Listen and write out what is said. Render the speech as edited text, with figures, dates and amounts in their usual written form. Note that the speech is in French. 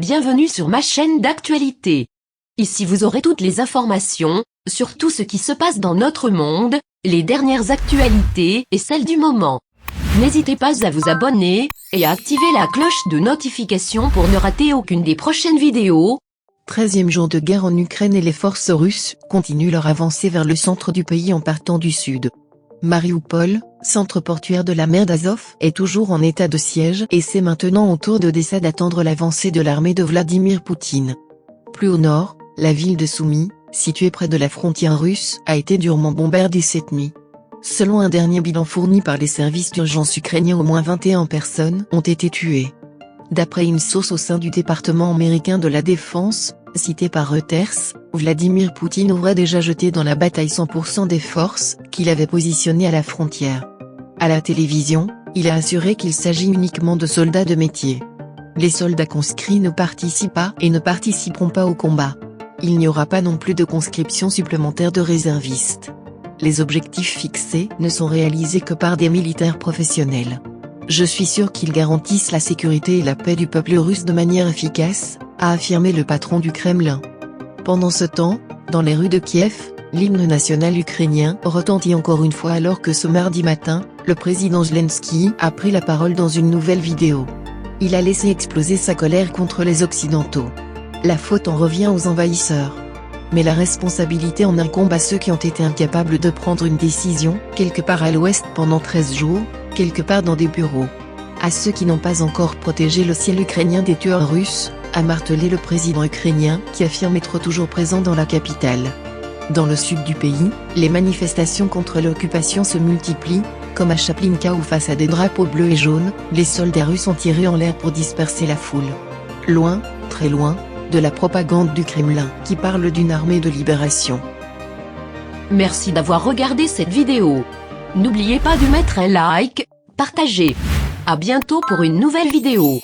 Bienvenue sur ma chaîne d'actualité. Ici vous aurez toutes les informations, sur tout ce qui se passe dans notre monde, les dernières actualités et celles du moment. N'hésitez pas à vous abonner, et à activer la cloche de notification pour ne rater aucune des prochaines vidéos. 13e jour de guerre en Ukraine et les forces russes continuent leur avancée vers le centre du pays en partant du sud. Marioupol, centre portuaire de la mer d'Azov, est toujours en état de siège et c'est maintenant au tour d'Odessa d'attendre l'avancée de l'armée de Vladimir Poutine. Plus au nord, la ville de Soumy, située près de la frontière russe, a été durement bombardée cette nuit. Selon un dernier bilan fourni par les services d'urgence ukrainiens, au moins 21 personnes ont été tuées. D'après une source au sein du département américain de la défense, citée par Reuters, Vladimir Poutine aurait déjà jeté dans la bataille 100% des forces qu'il avait positionnées à la frontière. À la télévision, il a assuré qu'il s'agit uniquement de soldats de métier. Les soldats conscrits ne participent pas et ne participeront pas au combat. Il n'y aura pas non plus de conscription supplémentaire de réservistes. Les objectifs fixés ne sont réalisés que par des militaires professionnels. Je suis sûr qu'ils garantissent la sécurité et la paix du peuple russe de manière efficace, a affirmé le patron du Kremlin. Pendant ce temps, dans les rues de Kiev, l'hymne national ukrainien retentit encore une fois alors que ce mardi matin, le président Zelensky a pris la parole dans une nouvelle vidéo. Il a laissé exploser sa colère contre les Occidentaux. La faute en revient aux envahisseurs. Mais la responsabilité en incombe à ceux qui ont été incapables de prendre une décision, quelque part à l'ouest pendant 13 jours, quelque part dans des bureaux. À ceux qui n'ont pas encore protégé le ciel ukrainien des tueurs russes, a martelé le président ukrainien qui affirme être toujours présent dans la capitale. Dans le sud du pays, les manifestations contre l'occupation se multiplient, comme à Chaplinka où face à des drapeaux bleus et jaunes, les soldats russes ont tiré en l'air pour disperser la foule. Loin, très loin, de la propagande du Kremlin qui parle d'une armée de libération. Merci d'avoir regardé cette vidéo. N'oubliez pas de mettre un like, partager. À bientôt pour une nouvelle vidéo.